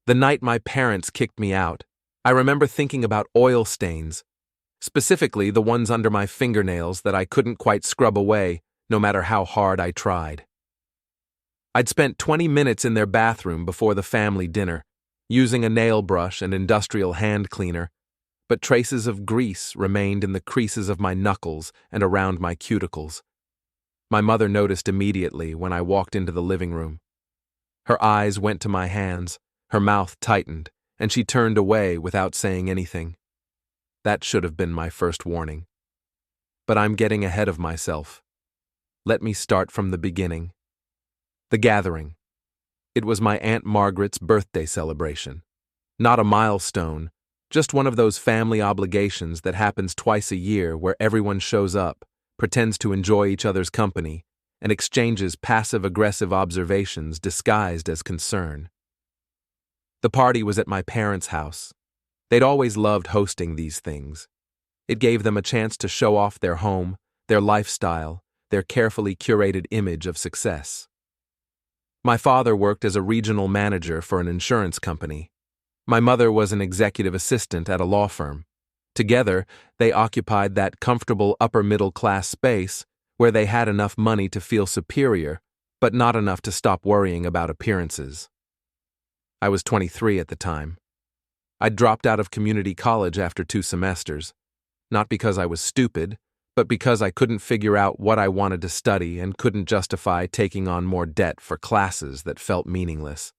The night my parents kicked me out, I remember thinking about oil stains, specifically the ones under my fingernails that I couldn't quite scrub away, no matter how hard I tried. I'd spent 20 minutes in their bathroom before the family dinner, using a nail brush and industrial hand cleaner, but traces of grease remained in the creases of my knuckles and around my cuticles. My mother noticed immediately when I walked into the living room. Her eyes went to my hands, her mouth tightened, and she turned away without saying anything. That should have been my first warning. But I'm getting ahead of myself. Let me start from the beginning. The gathering. It was my Aunt Margaret's birthday celebration. Not a milestone, just one of those family obligations that happens twice a year where everyone shows up, pretends to enjoy each other's company, and exchanges passive-aggressive observations disguised as concern. The party was at my parents' house. They'd always loved hosting these things. It gave them a chance to show off their home, their lifestyle, their carefully curated image of success. My father worked as a regional manager for an insurance company. My mother was an executive assistant at a law firm. Together, they occupied that comfortable upper-middle-class space where they had enough money to feel superior, but not enough to stop worrying about appearances. I was 23 at the time. I'd dropped out of community college after 2 semesters, not because I was stupid, but because I couldn't figure out what I wanted to study and couldn't justify taking on more debt for classes that felt meaningless.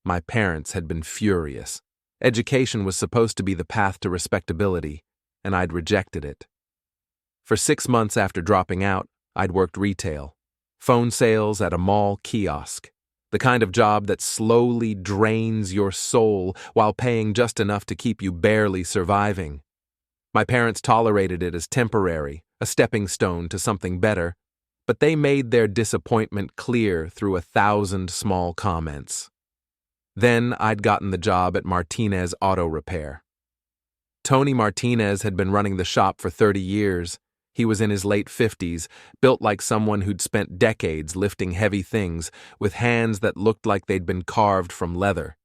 My parents had been furious. Education was supposed to be the path to respectability, and I'd rejected it. For 6 months after dropping out, I'd worked retail, phone sales at a mall kiosk, the kind of job that slowly drains your soul while paying just enough to keep you barely surviving. My parents tolerated it as temporary, a stepping stone to something better, but they made their disappointment clear through 1,000 small comments. Then I'd gotten the job at Martinez Auto Repair. Tony Martinez had been running the shop for 30 years. He was in his late 50s, built like someone who'd spent decades lifting heavy things, with hands that looked like they'd been carved from leather.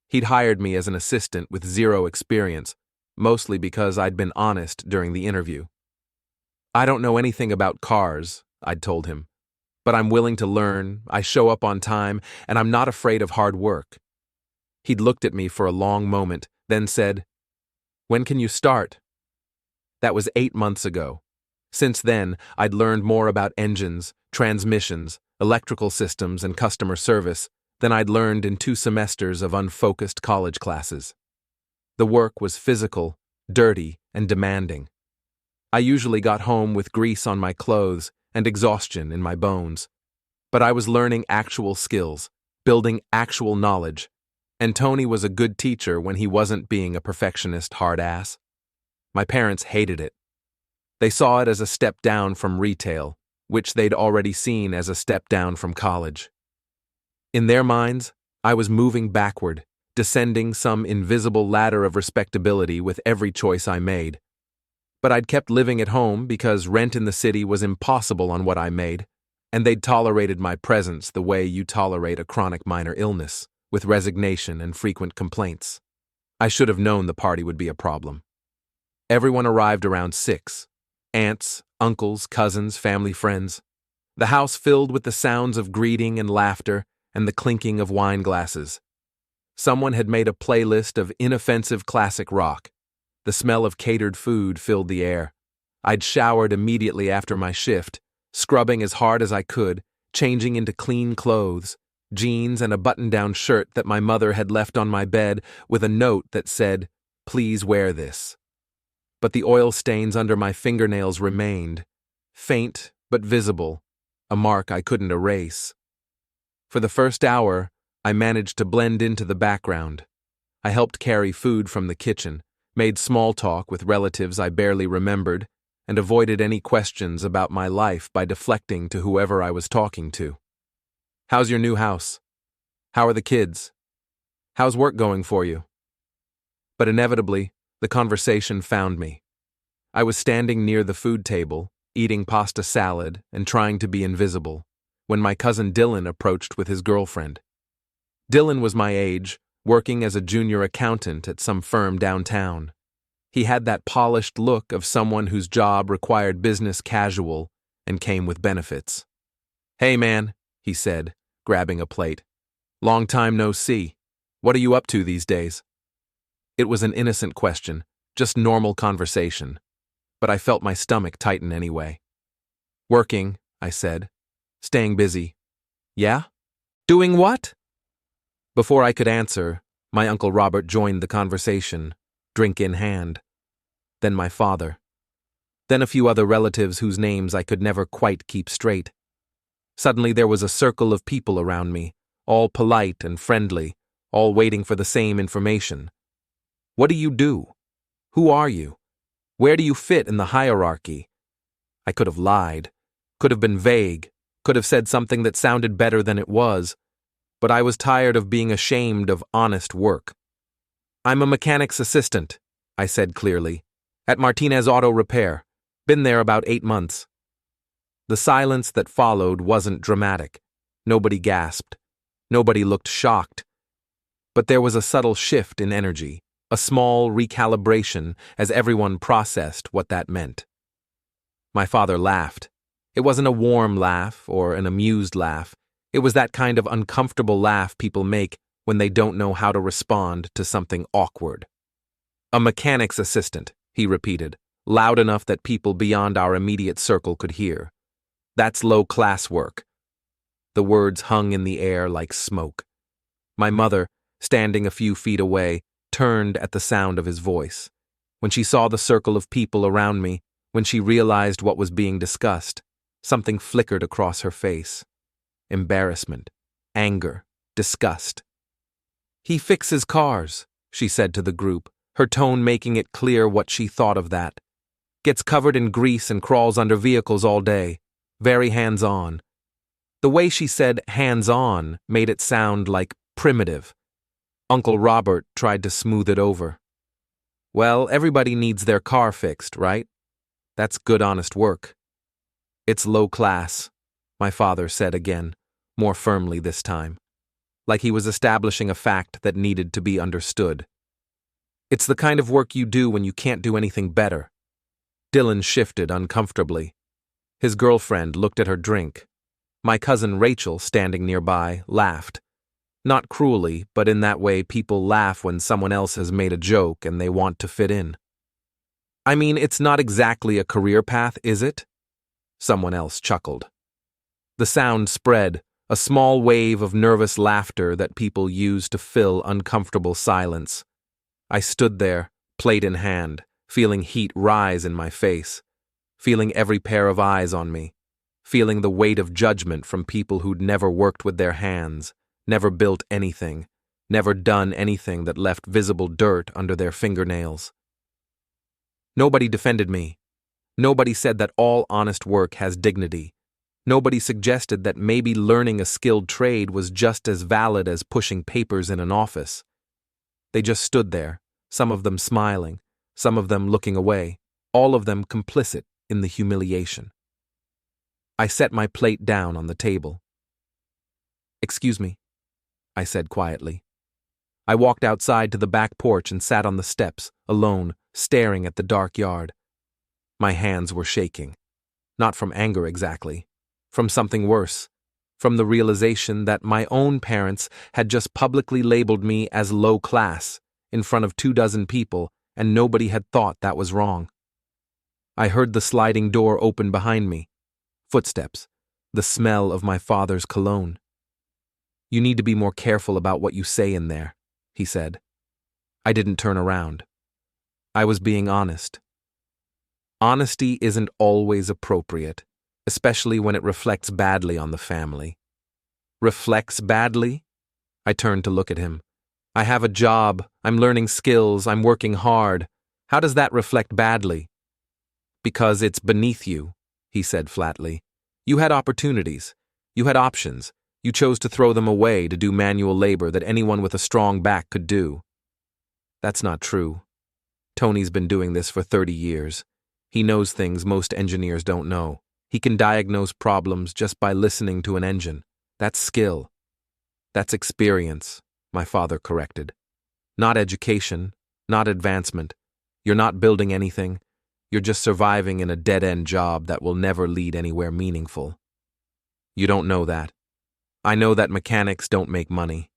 He'd hired me as an assistant with 0 experience, mostly because I'd been honest during the interview. "I don't know anything about cars," I'd told him, "but I'm willing to learn, I show up on time, and I'm not afraid of hard work." He'd looked at me for a long moment, then said, "When can you start?" That was 8 months ago. Since then, I'd learned more about engines, transmissions, electrical systems, and customer service than I'd learned in 2 semesters of unfocused college classes. The work was physical, dirty, and demanding. I usually got home with grease on my clothes and exhaustion in my bones. But I was learning actual skills, building actual knowledge, and Tony was a good teacher when he wasn't being a perfectionist hard-ass. My parents hated it. They saw it as a step down from retail, which they'd already seen as a step down from college. In their minds, I was moving backward, descending some invisible ladder of respectability with every choice I made. But I'd kept living at home because rent in the city was impossible on what I made, and they'd tolerated my presence the way you tolerate a chronic minor illness, with resignation and frequent complaints. I should have known the party would be a problem. Everyone arrived around 6. Aunts, uncles, cousins, family friends. The house filled with the sounds of greeting and laughter and the clinking of wine glasses. Someone had made a playlist of inoffensive classic rock. The smell of catered food filled the air. I'd showered immediately after my shift, scrubbing as hard as I could, changing into clean clothes, jeans and a button-down shirt that my mother had left on my bed with a note that said, "Please wear this." But the oil stains under my fingernails remained, faint but visible, a mark I couldn't erase. For the first hour, I managed to blend into the background. I helped carry food from the kitchen, made small talk with relatives I barely remembered, and avoided any questions about my life by deflecting to whoever I was talking to. "How's your new house? How are the kids? How's work going for you?" But inevitably, the conversation found me. I was standing near the food table, eating pasta salad and trying to be invisible, when my cousin Dylan approached with his girlfriend. Dylan was my age, working as a junior accountant at some firm downtown. He had that polished look of someone whose job required business casual and came with benefits. "Hey, man," he said, grabbing a plate. "Long time no see. What are you up to these days?" It was an innocent question, just normal conversation, but I felt my stomach tighten anyway. "Working," I said. "Staying busy." "Yeah? Doing what?" Before I could answer, my Uncle Robert joined the conversation, drink in hand. Then my father. Then a few other relatives whose names I could never quite keep straight. Suddenly there was a circle of people around me, all polite and friendly, all waiting for the same information. What do you do? Who are you? Where do you fit in the hierarchy? I could have lied, could have been vague, could have said something that sounded better than it was, but I was tired of being ashamed of honest work. "I'm a mechanic's assistant," I said clearly, "at Martinez Auto Repair. Been there about 8 months. The silence that followed wasn't dramatic. Nobody gasped. Nobody looked shocked. But there was a subtle shift in energy, a small recalibration as everyone processed what that meant. My father laughed. It wasn't a warm laugh or an amused laugh. It was that kind of uncomfortable laugh people make when they don't know how to respond to something awkward. "A mechanic's assistant," he repeated, loud enough that people beyond our immediate circle could hear. "That's low-class work." The words hung in the air like smoke. My mother, standing a few feet away, turned at the sound of his voice. When she saw the circle of people around me, when she realized what was being discussed, something flickered across her face. Embarrassment, anger, disgust. "He fixes cars," she said to the group, her tone making it clear what she thought of that. "Gets covered in grease and crawls under vehicles all day. Very hands-on." The way she said hands-on made it sound like primitive. Uncle Robert tried to smooth it over. "Well, everybody needs their car fixed, right? That's good honest work." "It's low class," my father said again, more firmly this time, like he was establishing a fact that needed to be understood. "It's the kind of work you do when you can't do anything better." Dylan shifted uncomfortably. His girlfriend looked at her drink. My cousin Rachel, standing nearby, laughed. Not cruelly, but in that way people laugh when someone else has made a joke and they want to fit in. "I mean, it's not exactly a career path, is it?" Someone else chuckled. The sound spread, a small wave of nervous laughter that people use to fill uncomfortable silence. I stood there, plate in hand, feeling heat rise in my face, feeling every pair of eyes on me, feeling the weight of judgment from people who'd never worked with their hands, never built anything, never done anything that left visible dirt under their fingernails. Nobody defended me. Nobody said that all honest work has dignity. Nobody suggested that maybe learning a skilled trade was just as valid as pushing papers in an office. They just stood there, some of them smiling, some of them looking away, all of them complicit in the humiliation. I set my plate down on the table. "Excuse me," I said quietly. I walked outside to the back porch and sat on the steps, alone, staring at the dark yard. My hands were shaking. Not from anger exactly. From something worse. From the realization that my own parents had just publicly labeled me as low class in front of 24 people, and nobody had thought that was wrong. I heard the sliding door open behind me. Footsteps. The smell of my father's cologne. "You need to be more careful about what you say in there," he said. I didn't turn around. I was being honest. Honesty isn't always appropriate, especially when it reflects badly on the family. Reflects badly? I turned to look at him. I have a job, I'm learning skills, I'm working hard. How does that reflect badly? "Because it's beneath you," he said flatly. "You had opportunities. You had options. You chose to throw them away to do manual labor that anyone with a strong back could do." That's not true. Tony's been doing this for 30 years. He knows things most engineers don't know. He can diagnose problems just by listening to an engine. That's skill. That's experience. my father corrected. Not education, not advancement. You're not building anything. You're just surviving in a dead-end job that will never lead anywhere meaningful. You don't know that. I know that mechanics don't make money.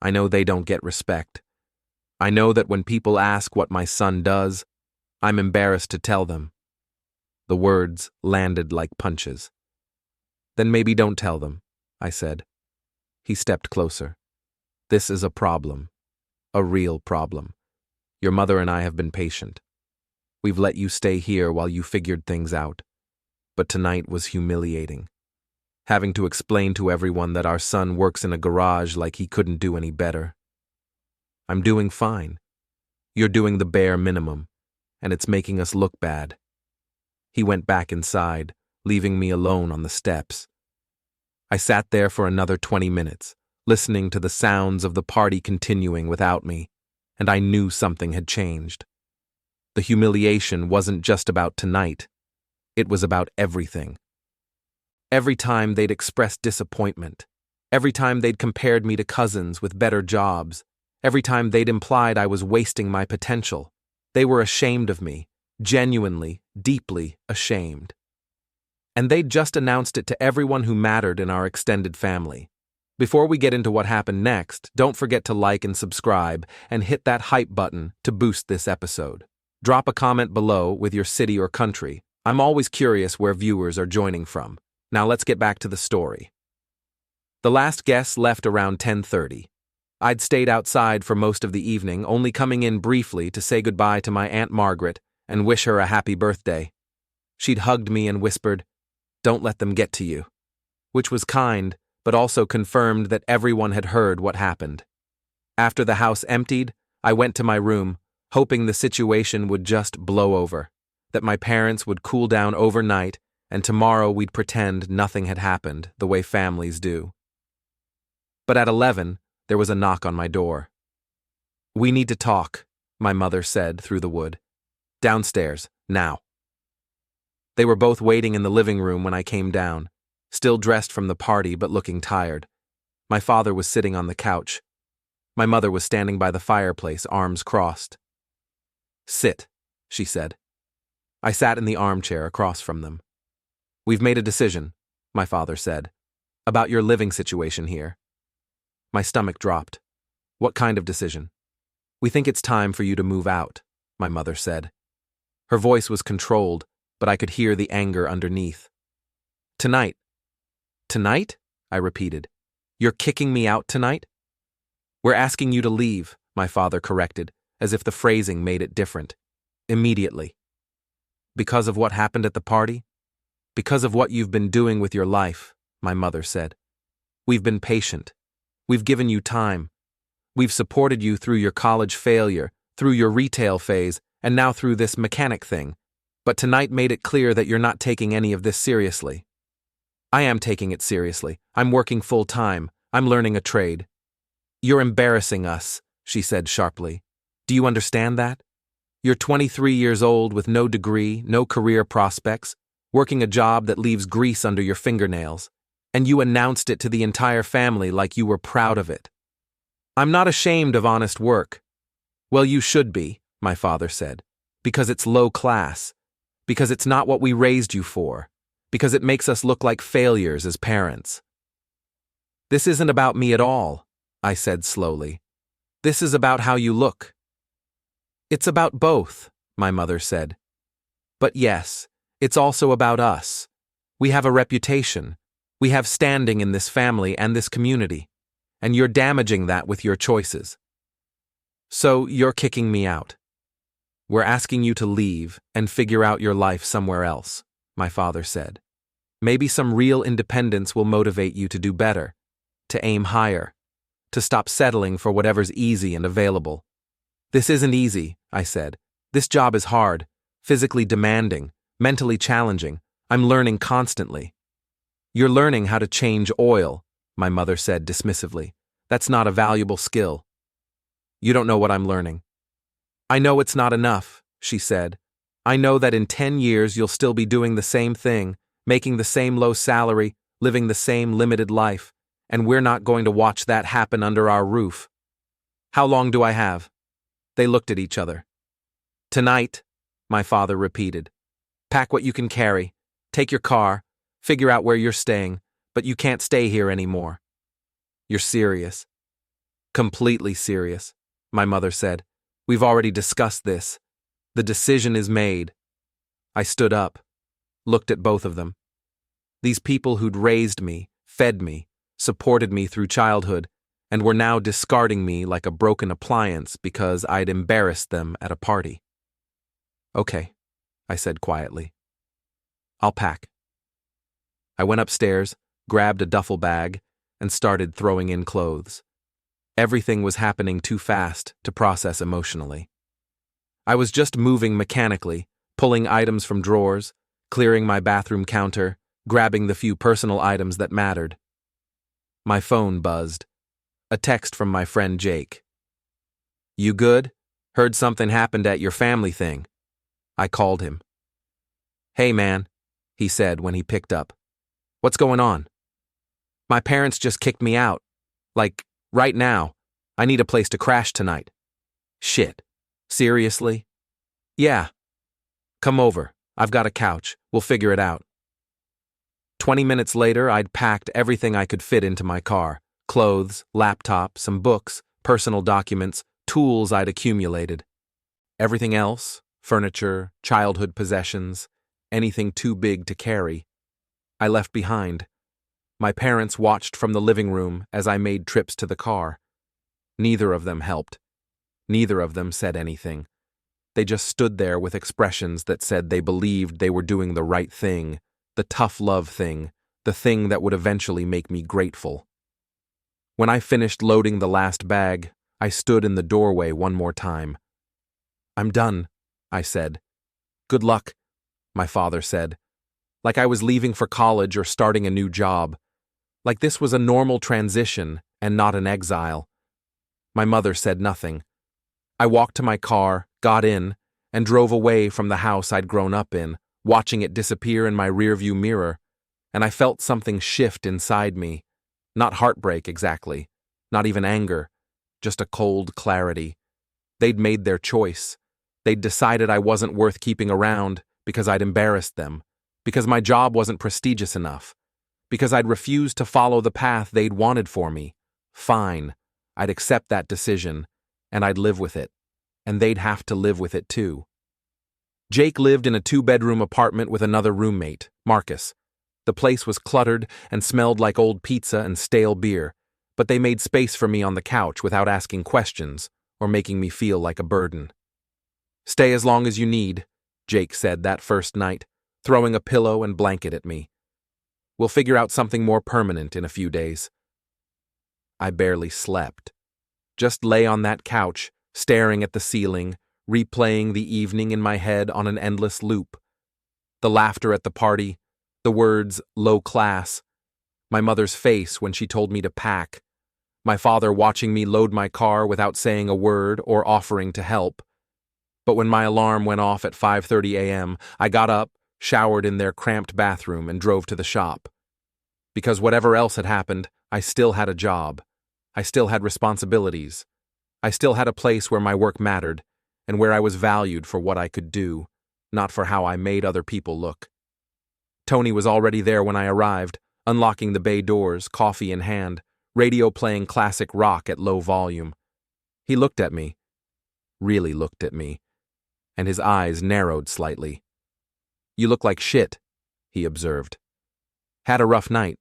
I know they don't get respect. I know that when people ask what my son does, I'm embarrassed to tell them. The words landed like punches. Then maybe don't tell them, I said. He stepped closer. This is a problem. A real problem. Your mother and I have been patient. We've let you stay here while you figured things out. But tonight was humiliating. Having to explain to everyone that our son works in a garage like he couldn't do any better. I'm doing fine. You're doing the bare minimum, and it's making us look bad. He went back inside, leaving me alone on the steps. I sat there for another 20 minutes, listening to the sounds of the party continuing without me, and I knew something had changed. The humiliation wasn't just about tonight. It was about everything. Every time they'd expressed disappointment, every time they'd compared me to cousins with better jobs, every time they'd implied I was wasting my potential, they were ashamed of me, genuinely, deeply ashamed. And they'd just announced it to everyone who mattered in our extended family. Before we get into what happened next, don't forget to like and subscribe and hit that hype button to boost this episode. Drop a comment below with your city or country. I'm always curious where viewers are joining from. Now let's get back to the story. The last guests left around 10:30. I'd stayed outside for most of the evening, only coming in briefly to say goodbye to my Aunt Margaret and wish her a happy birthday. She'd hugged me and whispered, "Don't let them get to you," which was kind, but also confirmed that everyone had heard what happened. After the house emptied, I went to my room, hoping the situation would just blow over, that my parents would cool down overnight, and tomorrow we'd pretend nothing had happened, the way families do. But at 11, there was a knock on my door. "We need to talk," my mother said through the wood. "Downstairs, now." They were both waiting in the living room when I came down, still dressed from the party but looking tired. My father was sitting on the couch. My mother was standing by the fireplace, arms crossed. "Sit," she said. I sat in the armchair across from them. "We've made a decision," my father said, "about your living situation here." My stomach dropped. "What kind of decision?" "We think it's time for you to move out," my mother said. Her voice was controlled, but I could hear the anger underneath. "Tonight." "Tonight?" I repeated. "You're kicking me out tonight?" "We're asking you to leave," my father corrected, as if the phrasing made it different. "Immediately." "Because of what happened at the party?" "Because of what you've been doing with your life," my mother said. "We've been patient. We've given you time. We've supported you through your college failure, through your retail phase, and now through this mechanic thing. But tonight made it clear that you're not taking any of this seriously." "I am taking it seriously. I'm working full-time. I'm learning a trade." "You're embarrassing us," she said sharply. "Do you understand that? You're 23 years old with no degree, no career prospects, working a job that leaves grease under your fingernails, and you announced it to the entire family like you were proud of it." "I'm not ashamed of honest work." "Well, you should be," my father said, "because it's low class, because it's not what we raised you for, because it makes us look like failures as parents." "This isn't about me at all," I said slowly. "This is about how you look." "It's about both," my mother said. "But yes, it's also about us. We have a reputation. We have standing in this family and this community, and you're damaging that with your choices. So you're kicking me out. We're asking you to leave and figure out your life somewhere else," my father said. "Maybe some real independence will motivate you to do better, to aim higher, to stop settling for whatever's easy and available." "This isn't easy," I said. "This job is hard, physically demanding, mentally challenging. I'm learning constantly." "You're learning how to change oil," my mother said dismissively. "That's not a valuable skill." "You don't know what I'm learning." "I know it's not enough," she said. "I know that in 10 years you'll still be doing the same thing, making the same low salary, living the same limited life, and we're not going to watch that happen under our roof. How long do I have? They looked at each other. Tonight, my father repeated. Pack what you can carry. Take your car. Figure out where you're staying, but you can't stay here anymore. You're serious. Completely serious, my mother said. We've already discussed this. The decision is made. I stood up, looked at both of them. These people who'd raised me, fed me, supported me through childhood, and were now discarding me like a broken appliance because I'd embarrassed them at a party. Okay, I said quietly. I'll pack. I went upstairs, grabbed a duffel bag, and started throwing in clothes. Everything was happening too fast to process emotionally. I was just moving mechanically, pulling items from drawers, clearing my bathroom counter, grabbing the few personal items that mattered. My phone buzzed. A text from my friend Jake. You good? Heard something happened at your family thing. I called him. Hey man, he said when he picked up. What's going on? My parents just kicked me out. Like, right now. I need a place to crash tonight. Shit. Seriously? Yeah. Come over. I've got a couch. We'll figure it out. 20 minutes later, I'd packed everything I could fit into my car. Clothes, laptop, some books, personal documents, tools I'd accumulated. Everything else, furniture, childhood possessions, anything too big to carry, I left behind. My parents watched from the living room as I made trips to the car. Neither of them helped. Neither of them said anything. They just stood there with expressions that said they believed they were doing the right thing, the tough love thing, the thing that would eventually make me grateful. When I finished loading the last bag, I stood in the doorway one more time. I'm done, I said. Good luck, my father said. Like I was leaving for college or starting a new job. Like this was a normal transition and not an exile. My mother said nothing. I walked to my car, got in, and drove away from the house I'd grown up in, watching it disappear in my rearview mirror, and I felt something shift inside me. Not heartbreak exactly, not even anger, just a cold clarity. They'd made their choice. They'd decided I wasn't worth keeping around because I'd embarrassed them, because my job wasn't prestigious enough, because I'd refused to follow the path they'd wanted for me. Fine, I'd accept that decision, and I'd live with it, and they'd have to live with it too. Jake lived in a 2-bedroom apartment with another roommate, Marcus. The place was cluttered and smelled like old pizza and stale beer, but they made space for me on the couch without asking questions or making me feel like a burden. Stay as long as you need, Jake said that first night, throwing a pillow and blanket at me. We'll figure out something more permanent in a few days. I barely slept. Just lay on that couch, staring at the ceiling, replaying the evening in my head on an endless loop. The laughter at the party, the words low class, my mother's face when she told me to pack, my father watching me load my car without saying a word or offering to help. But when my alarm went off at 5:30 a.m., I got up, showered in their cramped bathroom, and drove to the shop. Because whatever else had happened, I still had a job. I still had responsibilities. I still had a place where my work mattered, and where I was valued for what I could do, not for how I made other people look. Tony was already there when I arrived, unlocking the bay doors, coffee in hand, radio playing classic rock at low volume. He looked at me, really looked at me, and his eyes narrowed slightly. You look like shit, he observed. Had a rough night.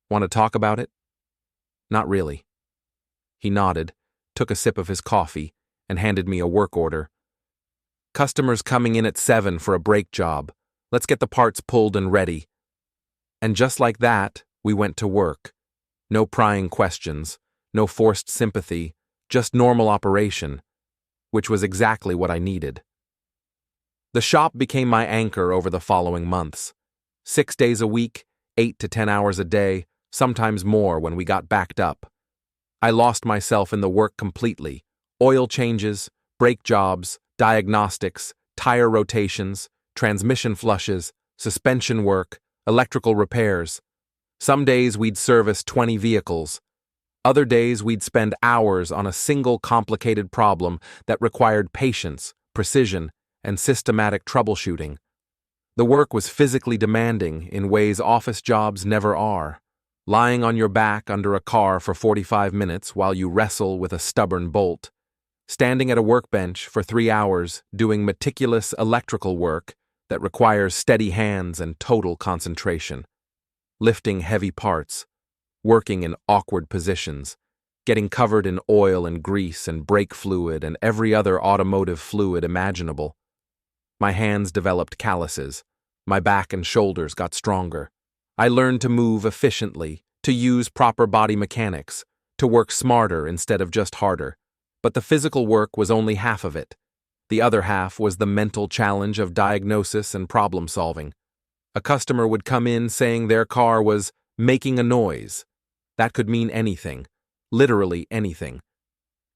Want to talk about it? Not really. He nodded, took a sip of his coffee, and handed me a work order. Customers coming in at 7 for a brake job. Let's get the parts pulled and ready. And just like that, we went to work. No prying questions, no forced sympathy, just normal operation, which was exactly what I needed. The shop became my anchor over the following months. 6 days a week, 8 to 10 hours a day, sometimes more when we got backed up. I lost myself in the work completely. Oil changes, brake jobs, diagnostics, tire rotations, transmission flushes, suspension work, electrical repairs. Some days we'd service 20 vehicles. Other days we'd spend hours on a single complicated problem that required patience, precision, and systematic troubleshooting. The work was physically demanding in ways office jobs never are. Lying on your back under a car for 45 minutes while you wrestle with a stubborn bolt. Standing at a workbench for 3 hours doing meticulous electrical work that requires steady hands and total concentration. Lifting heavy parts. Working in awkward positions. Getting covered in oil and grease and brake fluid and every other automotive fluid imaginable. My hands developed calluses. My back and shoulders got stronger. I learned to move efficiently, to use proper body mechanics, to work smarter instead of just harder. But the physical work was only half of it. The other half was the mental challenge of diagnosis and problem solving. A customer would come in saying their car was making a noise. That could mean anything, literally anything.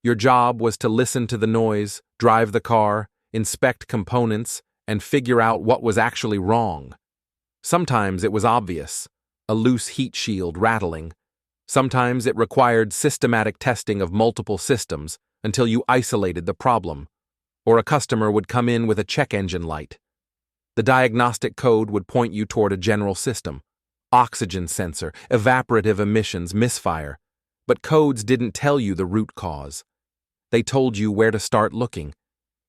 Your job was to listen to the noise, drive the car, inspect components, and figure out what was actually wrong. Sometimes it was obvious, a loose heat shield rattling. Sometimes it required systematic testing of multiple systems until you isolated the problem. Or a customer would come in with a check engine light. The diagnostic code would point you toward a general system. Oxygen sensor, evaporative emissions, misfire. But codes didn't tell you the root cause. They told you where to start looking.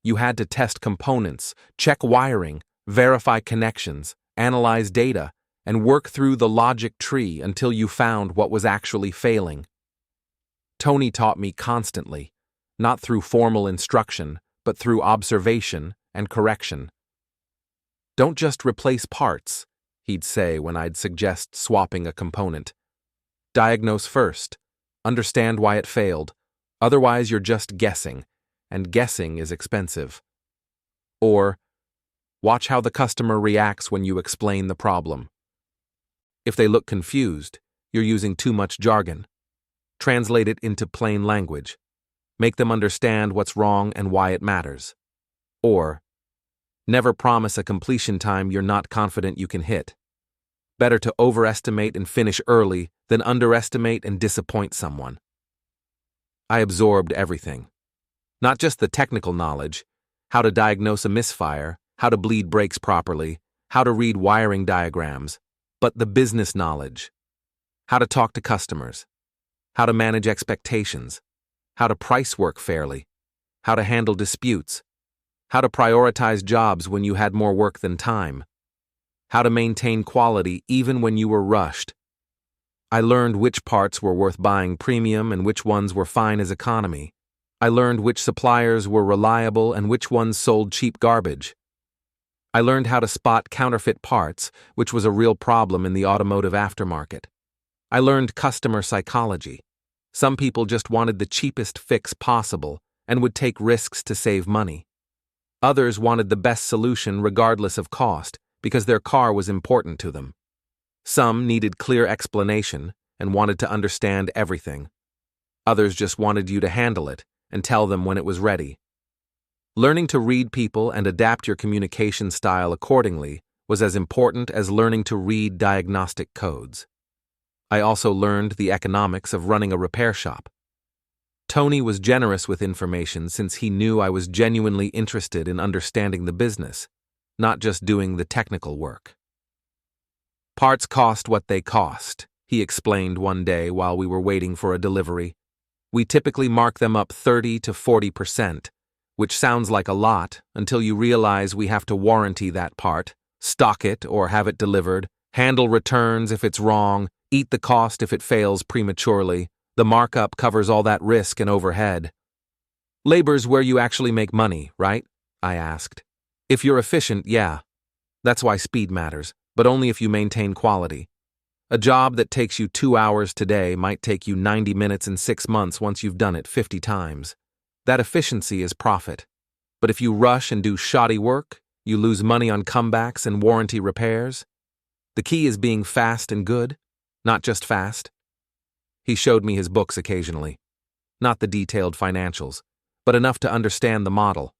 You had to test components, check wiring, verify connections, analyze data, and work through the logic tree until you found what was actually failing. Tony taught me constantly, not through formal instruction, but through observation and correction. Don't just replace parts, he'd say when I'd suggest swapping a component. Diagnose first. Understand why it failed. Otherwise, you're just guessing, and guessing is expensive. Or, watch how the customer reacts when you explain the problem. If they look confused, you're using too much jargon. Translate it into plain language. Make them understand what's wrong and why it matters. Or, never promise a completion time you're not confident you can hit. Better to overestimate and finish early than underestimate and disappoint someone. I absorbed everything. Not just the technical knowledge, how to diagnose a misfire, how to bleed brakes properly, how to read wiring diagrams, but the business knowledge. How to talk to customers, how to manage expectations, how to price work fairly, how to handle disputes, how to prioritize jobs when you had more work than time, how to maintain quality even when you were rushed. I learned which parts were worth buying premium and which ones were fine as economy. I learned which suppliers were reliable and which ones sold cheap garbage. I learned how to spot counterfeit parts, which was a real problem in the automotive aftermarket. I learned customer psychology. Some people just wanted the cheapest fix possible and would take risks to save money. Others wanted the best solution regardless of cost because their car was important to them. Some needed clear explanation and wanted to understand everything. Others just wanted you to handle it and tell them when it was ready. Learning to read people and adapt your communication style accordingly was as important as learning to read diagnostic codes. I also learned the economics of running a repair shop. Tony was generous with information since he knew I was genuinely interested in understanding the business, not just doing the technical work. Parts cost what they cost, he explained one day while we were waiting for a delivery. We typically mark them up 30 to 40%, which sounds like a lot until you realize we have to warranty that part, stock it or have it delivered, handle returns if it's wrong, eat the cost if it fails prematurely. The markup covers all that risk and overhead. Labor's where you actually make money, right? I asked. If you're efficient, yeah. That's why speed matters, but only if you maintain quality. A job that takes you 2 hours today might take you 90 minutes in 6 months once you've done it 50 times. That efficiency is profit. But if you rush and do shoddy work, you lose money on comebacks and warranty repairs. The key is being fast and good, not just fast. He showed me his books occasionally. Not the detailed financials, but enough to understand the model.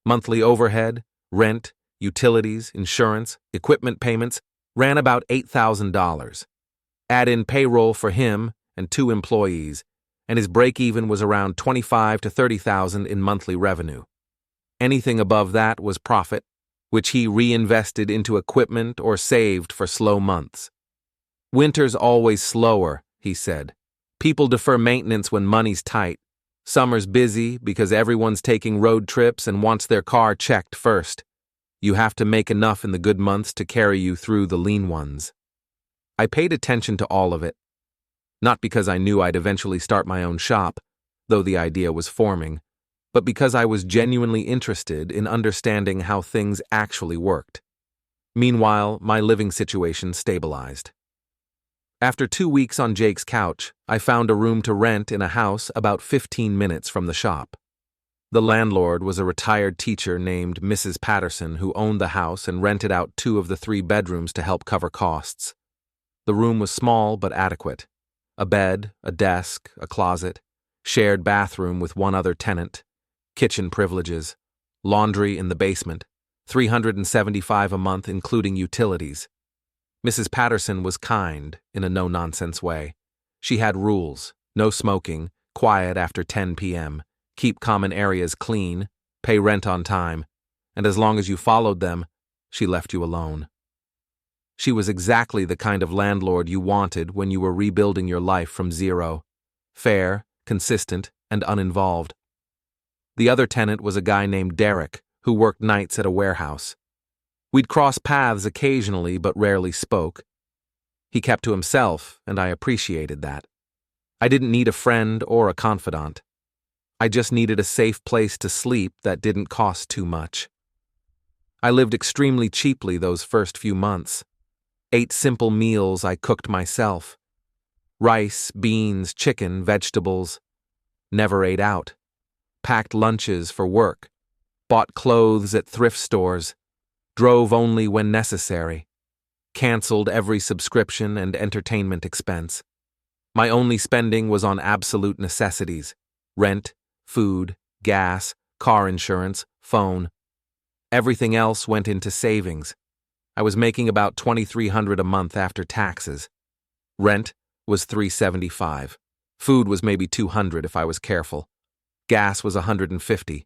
Monthly overhead, rent, utilities, insurance, equipment payments ran about $8,000. Add in payroll for him and 2 employees, and his break-even was around 25 to 30,000 in monthly revenue. Anything above that was profit, which he reinvested into equipment or saved for slow months. Winter's always slower, he said. People defer maintenance when money's tight. Summer's busy because everyone's taking road trips and wants their car checked first. You have to make enough in the good months to carry you through the lean ones. I paid attention to all of it. Not because I knew I'd eventually start my own shop, though the idea was forming, but because I was genuinely interested in understanding how things actually worked. Meanwhile, my living situation stabilized. After 2 weeks on Jake's couch, I found a room to rent in a house about 15 minutes from the shop. The landlord was a retired teacher named Mrs. Patterson who owned the house and rented out 2 of the 3 bedrooms to help cover costs. The room was small but adequate. A bed, a desk, a closet, shared bathroom with 1 other tenant, kitchen privileges, laundry in the basement, $375 a month including utilities. Mrs. Patterson was kind in a no-nonsense way. She had rules: no smoking, quiet after 10 p.m., keep common areas clean, pay rent on time, and as long as you followed them, she left you alone. She was exactly the kind of landlord you wanted when you were rebuilding your life from zero. Fair, consistent, and uninvolved. The other tenant was a guy named Derek, who worked nights at a warehouse. We'd cross paths occasionally, but rarely spoke. He kept to himself, and I appreciated that. I didn't need a friend or a confidant. I just needed a safe place to sleep that didn't cost too much. I lived extremely cheaply those first few months. Ate simple meals I cooked myself. Rice, beans, chicken, vegetables. Never ate out. Packed lunches for work. Bought clothes at thrift stores. Drove only when necessary. Canceled every subscription and entertainment expense. My only spending was on absolute necessities: rent, food, gas, car insurance, phone. Everything else went into savings. I was making about $2,300 a month after taxes. Rent was $375. Food was maybe $200 if I was careful. Gas was $150.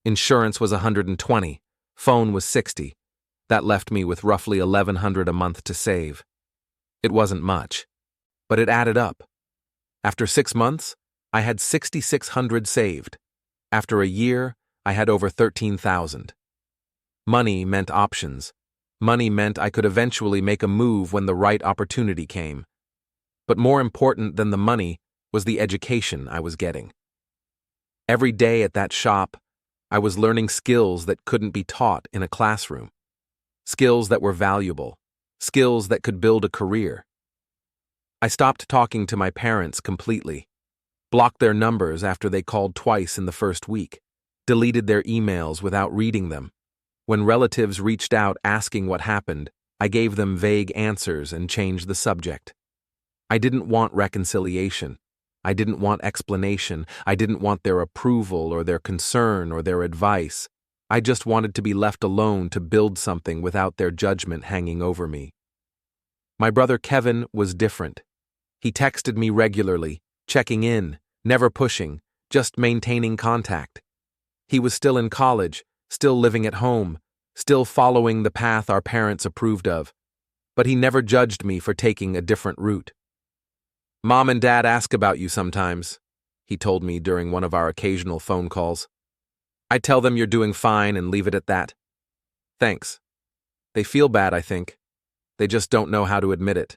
Insurance was $120. Phone was $60. That left me with roughly $1,100 a month to save. It wasn't much, but it added up. After 6 months, I had $6,600 saved. After a year, I had over $13,000. Money meant options. Money meant I could eventually make a move when the right opportunity came. But more important than the money was the education I was getting. Every day at that shop, I was learning skills that couldn't be taught in a classroom. Skills that were valuable. Skills that could build a career. I stopped talking to my parents completely. Blocked their numbers after they called twice in the first week. Deleted their emails without reading them. When relatives reached out asking what happened, I gave them vague answers and changed the subject. I didn't want reconciliation. I didn't want explanation. I didn't want their approval or their concern or their advice. I just wanted to be left alone to build something without their judgment hanging over me. My brother Kevin was different. He texted me regularly, checking in, never pushing, just maintaining contact. He was still in college, still living at home, still following the path our parents approved of, but he never judged me for taking a different route. "Mom and Dad ask about you sometimes," he told me during one of our occasional phone calls. "I tell them you're doing fine and leave it at that. Thanks. They feel bad, I think. They just don't know how to admit it.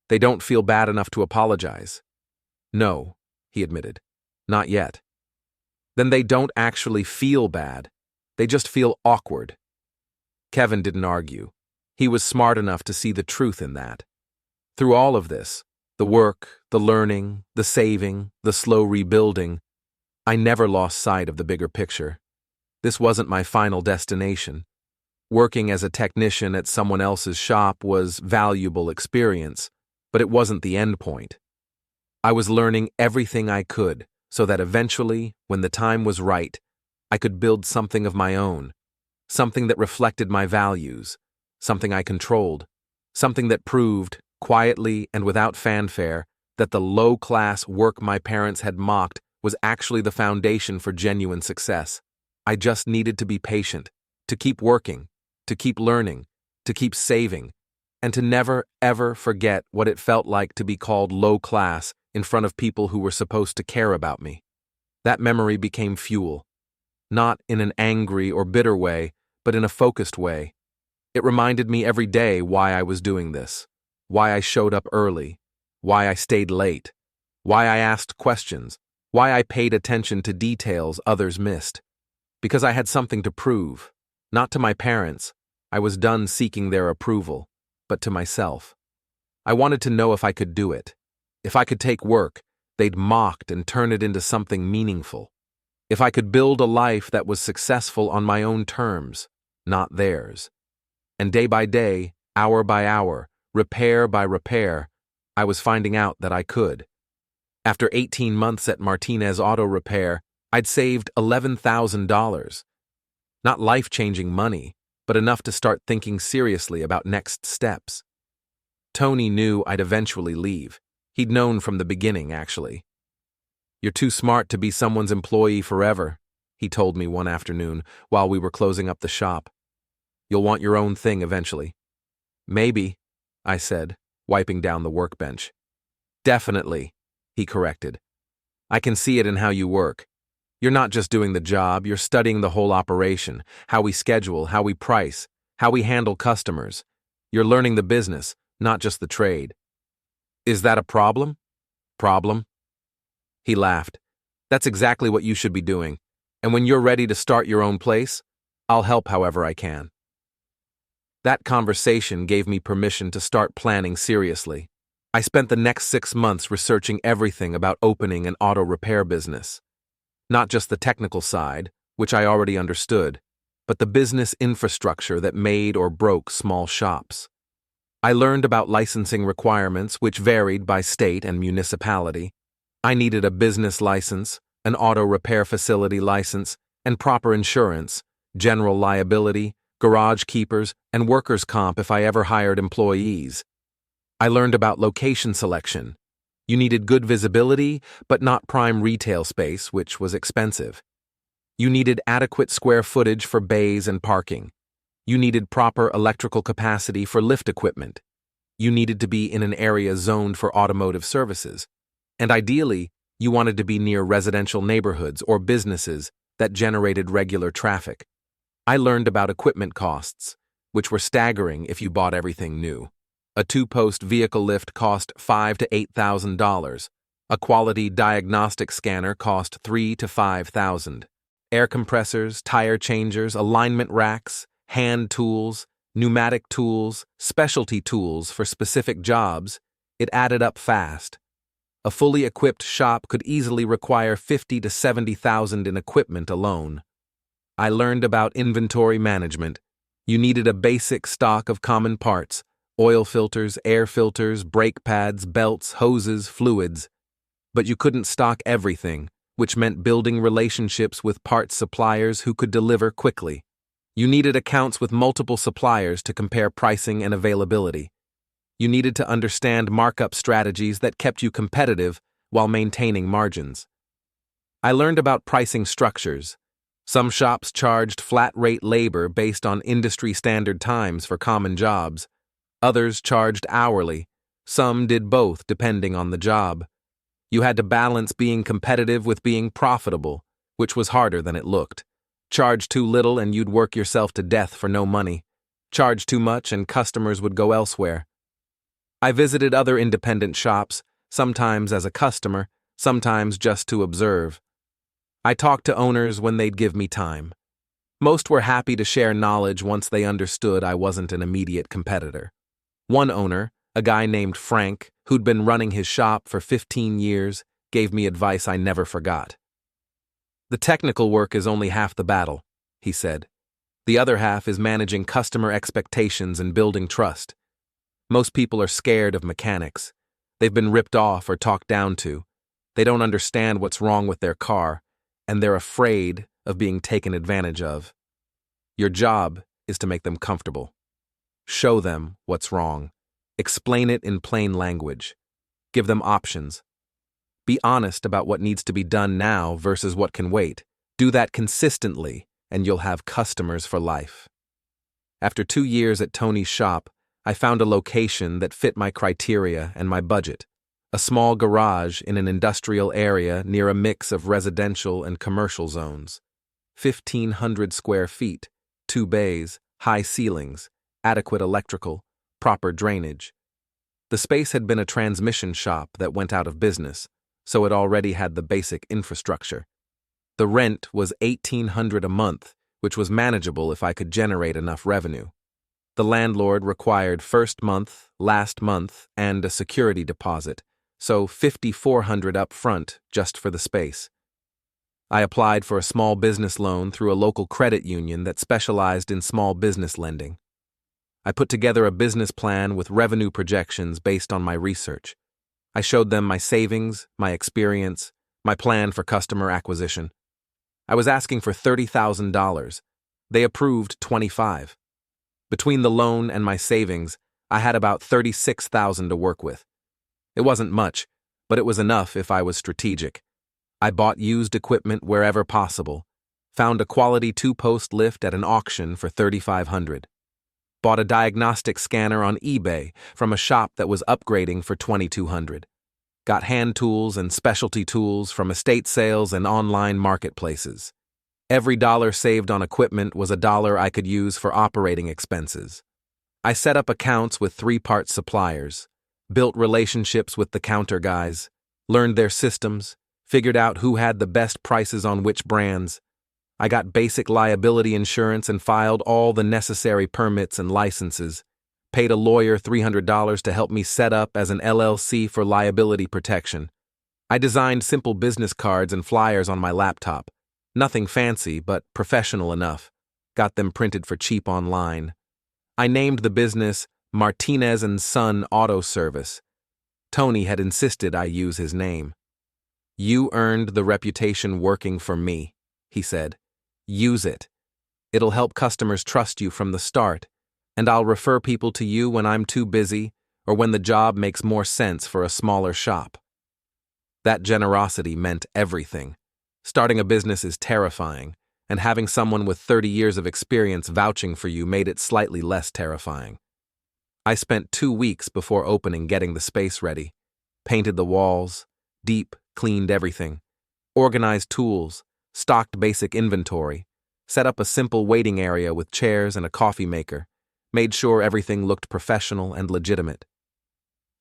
They don't feel bad enough to apologize." "No," he admitted. "Not yet." "Then they don't actually feel bad. They just feel awkward." Kevin didn't argue. He was smart enough to see the truth in that. Through all of this, the work, the learning, the saving, the slow rebuilding, I never lost sight of the bigger picture. This wasn't my final destination. Working as a technician at someone else's shop was valuable experience, but it wasn't the end point. I was learning everything I could so that eventually, when the time was right, I could build something of my own, something that reflected my values, something I controlled, something that proved, quietly and without fanfare, that the low-class work my parents had mocked was actually the foundation for genuine success. I just needed to be patient, to keep working, to keep learning, to keep saving, and to never, ever forget what it felt like to be called low-class in front of people who were supposed to care about me. That memory became fuel, not in an angry or bitter way, but in a focused way. It reminded me every day why I was doing this, why I showed up early, why I stayed late, why I asked questions, why I paid attention to details others missed. Because I had something to prove, not to my parents. I was done seeking their approval, but to myself. I wanted to know if I could do it. If I could take work they'd mocked and turn it into something meaningful. If I could build a life that was successful on my own terms, not theirs. And day by day, hour by hour, repair by repair, I was finding out that I could. After 18 months at Martinez Auto Repair, I'd saved $11,000. Not life-changing money, but enough to start thinking seriously about next steps. Tony knew I'd eventually leave. He'd known from the beginning, actually. "You're too smart to be someone's employee forever," he told me one afternoon while we were closing up the shop. "You'll want your own thing eventually." "Maybe," I said, wiping down the workbench. "Definitely," he corrected. "I can see it in how you work. You're not just doing the job, you're studying the whole operation, how we schedule, how we price, how we handle customers. You're learning the business, not just the trade." "Is that a problem?" "Problem?" He laughed. "That's exactly what you should be doing. And when you're ready to start your own place, I'll help however I can." That conversation gave me permission to start planning seriously. I spent the next 6 months researching everything about opening an auto repair business. Not just the technical side, which I already understood, but the business infrastructure that made or broke small shops. I learned about licensing requirements, which varied by state and municipality. I needed a business license, an auto repair facility license, and proper insurance, general liability, garage keepers, and workers' comp if I ever hired employees. I learned about location selection. You needed good visibility, but not prime retail space, which was expensive. You needed adequate square footage for bays and parking. You needed proper electrical capacity for lift equipment. You needed to be in an area zoned for automotive services. And ideally, you wanted to be near residential neighborhoods or businesses that generated regular traffic. I learned about equipment costs, which were staggering if you bought everything new. A 2-post vehicle lift cost $5,000 to $8,000. A quality diagnostic scanner cost $3,000 to $5,000. Air compressors, tire changers, alignment racks, hand tools, pneumatic tools, specialty tools for specific jobs, it added up fast. A fully equipped shop could easily require $50,000 to $70,000 in equipment alone. I learned about inventory management. You needed a basic stock of common parts: oil filters, air filters, brake pads, belts, hoses, fluids. But you couldn't stock everything, which meant building relationships with parts suppliers who could deliver quickly. You needed accounts with multiple suppliers to compare pricing and availability. You needed to understand markup strategies that kept you competitive while maintaining margins. I learned about pricing structures. Some shops charged flat-rate labor based on industry standard times for common jobs. Others charged hourly. Some did both, depending on the job. You had to balance being competitive with being profitable, which was harder than it looked. Charge too little and you'd work yourself to death for no money. Charge too much and customers would go elsewhere. I visited other independent shops, sometimes as a customer, sometimes just to observe. I talked to owners when they'd give me time. Most were happy to share knowledge once they understood I wasn't an immediate competitor. One owner, a guy named Frank, who'd been running his shop for 15 years, gave me advice I never forgot. "The technical work is only half the battle," he said. "The other half is managing customer expectations and building trust. Most people are scared of mechanics. They've been ripped off or talked down to. They don't understand what's wrong with their car, and they're afraid of being taken advantage of. Your job is to make them comfortable. Show them what's wrong. Explain it in plain language. Give them options. Be honest about what needs to be done now versus what can wait. Do that consistently, and you'll have customers for life. After 2 years at Tony's shop, I found a location that fit my criteria and my budget. A small garage in an industrial area near a mix of residential and commercial zones. 1,500 square feet, 2 bays, high ceilings, adequate electrical, proper drainage. The space had been a transmission shop that went out of business, so it already had the basic infrastructure. The rent was $1,800 a month, which was manageable if I could generate enough revenue. The landlord required first month, last month, and a security deposit, so $5,400 up front just for the space. I applied for a small business loan through a local credit union that specialized in small business lending. I put together a business plan with revenue projections based on my research. I showed them my savings, my experience, my plan for customer acquisition. I was asking for $30,000. They approved $25,000. Between the loan and my savings, I had about $36,000 to work with. It wasn't much, but it was enough if I was strategic. I bought used equipment wherever possible, found a quality 2-post lift at an auction for $3,500. Bought a diagnostic scanner on eBay from a shop that was upgrading for $2,200. Got hand tools and specialty tools from estate sales and online marketplaces. Every dollar saved on equipment was a dollar I could use for operating expenses. I set up accounts with 3-part suppliers, built relationships with the counter guys, learned their systems, figured out who had the best prices on which brands. I got basic liability insurance and filed all the necessary permits and licenses. Paid a lawyer $300 to help me set up as an LLC for liability protection. I designed simple business cards and flyers on my laptop. Nothing fancy, but professional enough. Got them printed for cheap online. I named the business Martinez & Son Auto Service. Tony had insisted I use his name. "You earned the reputation working for me," he said. "Use it. It'll help customers trust you from the start, and I'll refer people to you when I'm too busy or when the job makes more sense for a smaller shop." That generosity meant everything. Starting a business is terrifying, and having someone with 30 years of experience vouching for you made it slightly less terrifying. I spent 2 weeks before opening getting the space ready. Painted the walls, deep cleaned everything, organized tools, stocked basic inventory, set up a simple waiting area with chairs and a coffee maker, made sure everything looked professional and legitimate.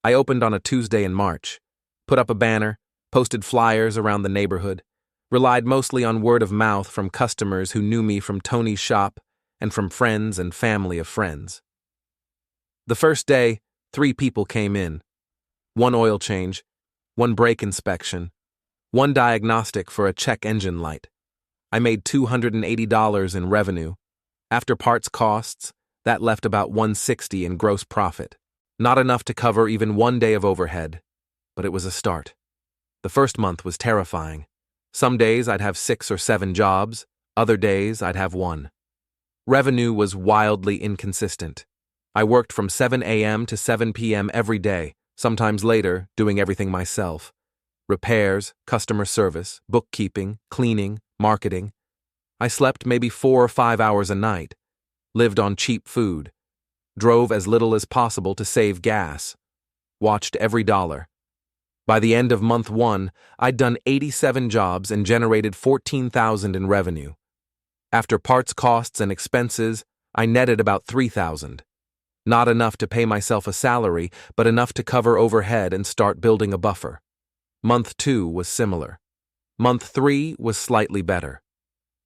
I opened on a Tuesday in March, put up a banner, posted flyers around the neighborhood, relied mostly on word of mouth from customers who knew me from Tony's shop and from friends and family of friends. The first day, 3 people came in. 1 oil change, 1 brake inspection, 1 diagnostic for a check engine light. I made $280 in revenue. After parts costs, that left about $160 in gross profit. Not enough to cover even 1 day of overhead, but it was a start. The first month was terrifying. Some days I'd have 6 or 7 jobs, other days I'd have 1. Revenue was wildly inconsistent. I worked from 7 a.m. to 7 p.m. every day, sometimes later, doing everything myself. Repairs, customer service, bookkeeping, cleaning, marketing. I slept maybe 4 or 5 hours a night, lived on cheap food, drove as little as possible to save gas, watched every dollar. By the end of month 1, I'd done 87 jobs and generated $14,000 in revenue. After parts costs and expenses, I netted about $3,000. Not enough to pay myself a salary, but enough to cover overhead and start building a buffer. Month 2 was similar. Month 3 was slightly better.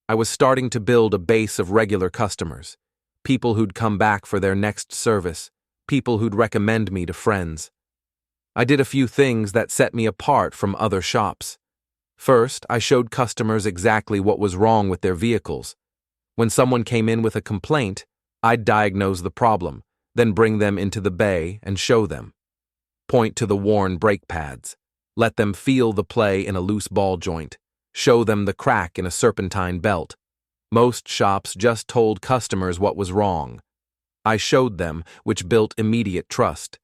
I was starting to build a base of regular customers, people who'd come back for their next service, people who'd recommend me to friends. I did a few things that set me apart from other shops. First, I showed customers exactly what was wrong with their vehicles. When someone came in with a complaint, I'd diagnose the problem, then bring them into the bay and show them. Point to the worn brake pads. Let them feel the play in a loose ball joint. Show them the crack in a serpentine belt. Most shops just told customers what was wrong. I showed them, which built immediate trust.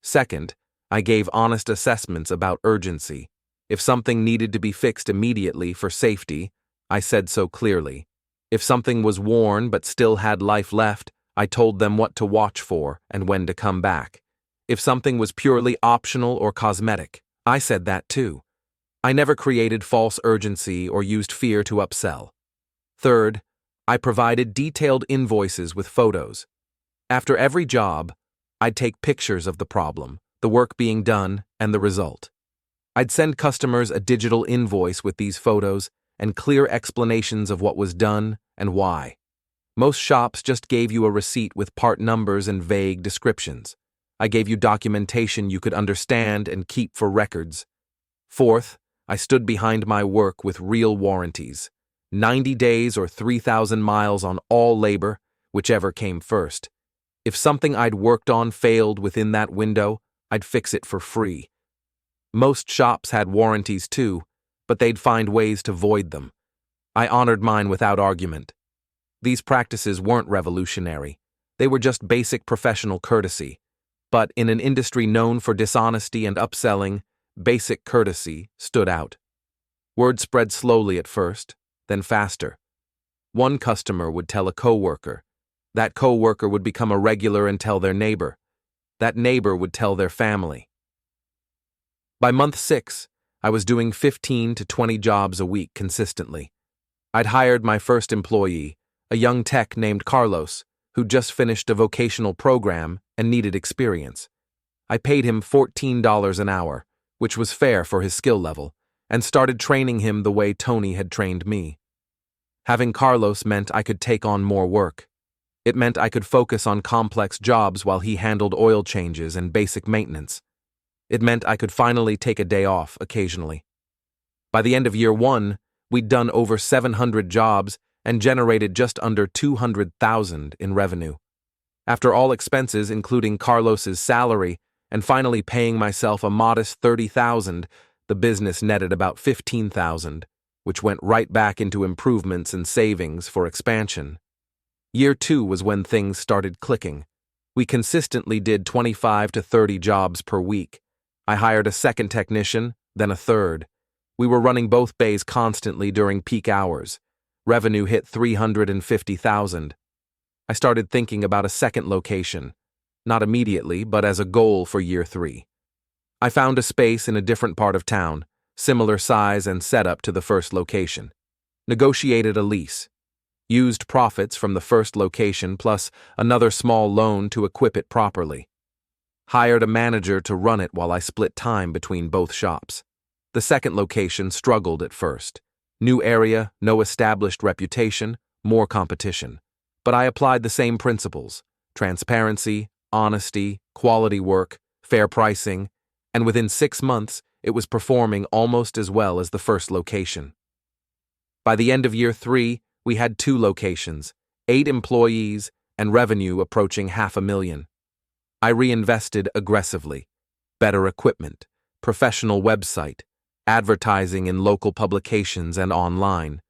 Second, I gave honest assessments about urgency. If something needed to be fixed immediately for safety, I said so clearly. If something was worn but still had life left, I told them what to watch for and when to come back. If something was purely optional or cosmetic, I said that too. I never created false urgency or used fear to upsell. Third, I provided detailed invoices with photos. After every job, I'd take pictures of the problem, the work being done, and the result. I'd send customers a digital invoice with these photos and clear explanations of what was done and why. Most shops just gave you a receipt with part numbers and vague descriptions. I gave you documentation you could understand and keep for records. Fourth, I stood behind my work with real warranties. 90 days or 3,000 miles on all labor, whichever came first. If something I'd worked on failed within that window, I'd fix it for free. Most shops had warranties too, but they'd find ways to void them. I honored mine without argument. These practices weren't revolutionary. They were just basic professional courtesy. But in an industry known for dishonesty and upselling, basic courtesy stood out. Word spread slowly at first, then faster. One customer would tell a coworker. That coworker would become a regular and tell their neighbor. That neighbor would tell their family. By month 6, I was doing 15 to 20 jobs a week consistently. I'd hired my first employee, a young tech named Carlos, who'd just finished a vocational program and needed experience. I paid him $14 an hour, which was fair for his skill level, and started training him the way Tony had trained me. Having Carlos meant I could take on more work. It meant I could focus on complex jobs while he handled oil changes and basic maintenance. It meant I could finally take a day off occasionally. By the end of year 1, we'd done over 700 jobs and generated just under $200,000 in revenue. After all expenses, including Carlos's salary, and finally paying myself a modest $30,000, the business netted about $15,000, which went right back into improvements and savings for expansion. Year 2 was when things started clicking. We consistently did 25 to 30 jobs per week. I hired a second technician, then a third. We were running both bays constantly during peak hours. Revenue hit $350,000. I started thinking about a second location, not immediately, but as a goal for year 3. I found a space in a different part of town, similar size and setup to the first location. Negotiated a lease. Used profits from the first location plus another small loan to equip it properly. Hired a manager to run it while I split time between both shops. The second location struggled at first. New area, no established reputation, more competition. But I applied the same principles: transparency, honesty, quality work, fair pricing, and within 6 months, it was performing almost as well as the first location. By the end of year 3, we had 2 locations, 8 employees, and revenue approaching $500,000. I reinvested aggressively. Better equipment, professional website, advertising in local publications and online,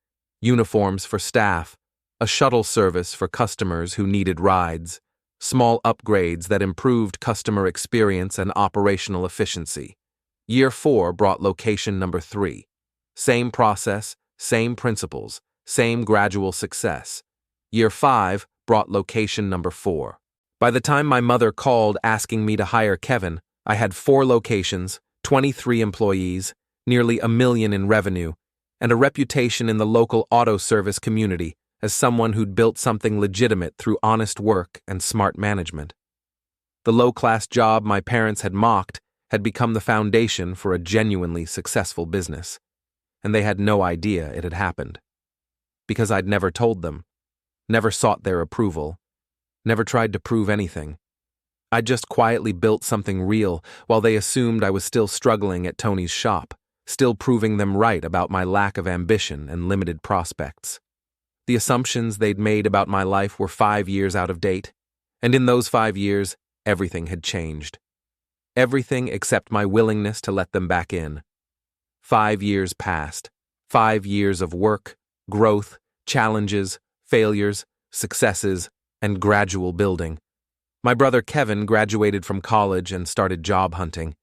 uniforms for staff, a shuttle service for customers who needed rides, small upgrades that improved customer experience and operational efficiency. Year 4 brought location number 3. Same process, same principles, same gradual success. Year 5 brought location number 4. By the time my mother called asking me to hire Kevin, I had 4 locations, 23 employees, nearly $1 million in revenue, and a reputation in the local auto service community as someone who'd built something legitimate through honest work and smart management. The low-class job my parents had mocked had become the foundation for a genuinely successful business, and they had no idea it had happened. Because I'd never told them, never sought their approval, never tried to prove anything. I'd just quietly built something real while they assumed I was still struggling at Tony's shop, still proving them right about my lack of ambition and limited prospects. The assumptions they'd made about my life were 5 years out of date, and in those 5 years, everything had changed. Everything except my willingness to let them back in. 5 years passed. 5 years of work, growth, challenges, failures, successes, and gradual building. My brother Kevin graduated from college and started job hunting.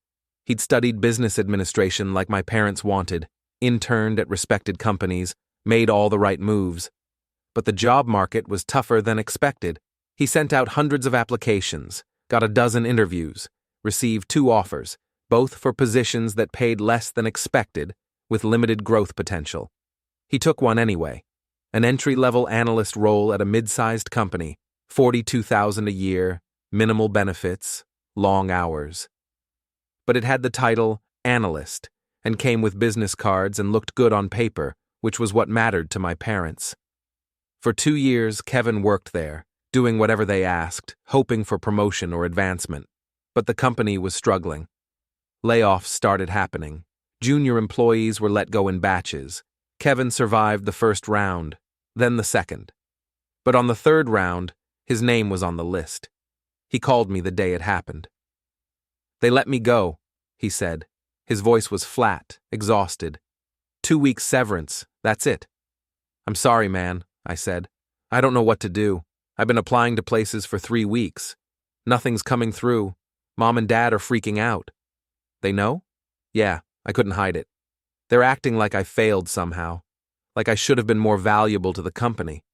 He'd studied business administration like my parents wanted, interned at respected companies, made all the right moves. But the job market was tougher than expected. He sent out hundreds of applications, got a dozen interviews, received 2 offers, both for positions that paid less than expected, with limited growth potential. He took one anyway, an entry-level analyst role at a mid-sized company, $42,000 a year, minimal benefits, long hours. But it had the title analyst and came with business cards and looked good on paper, which was what mattered to my parents. For 2 years, Kevin worked there, doing whatever they asked, hoping for promotion or advancement. But the company was struggling. Layoffs started happening. Junior employees were let go in batches. Kevin survived the first round, then the second. But on the third round, his name was on the list. He called me the day it happened. "They let me go," he said. His voice was flat, exhausted. 2 weeks severance, that's it. "I'm sorry, man," I said. "I don't know what to do. I've been applying to places for 3 weeks. Nothing's coming through. Mom and Dad are freaking out." "They know?" "Yeah, I couldn't hide it. They're acting like I failed somehow, like I should have been more valuable to the company."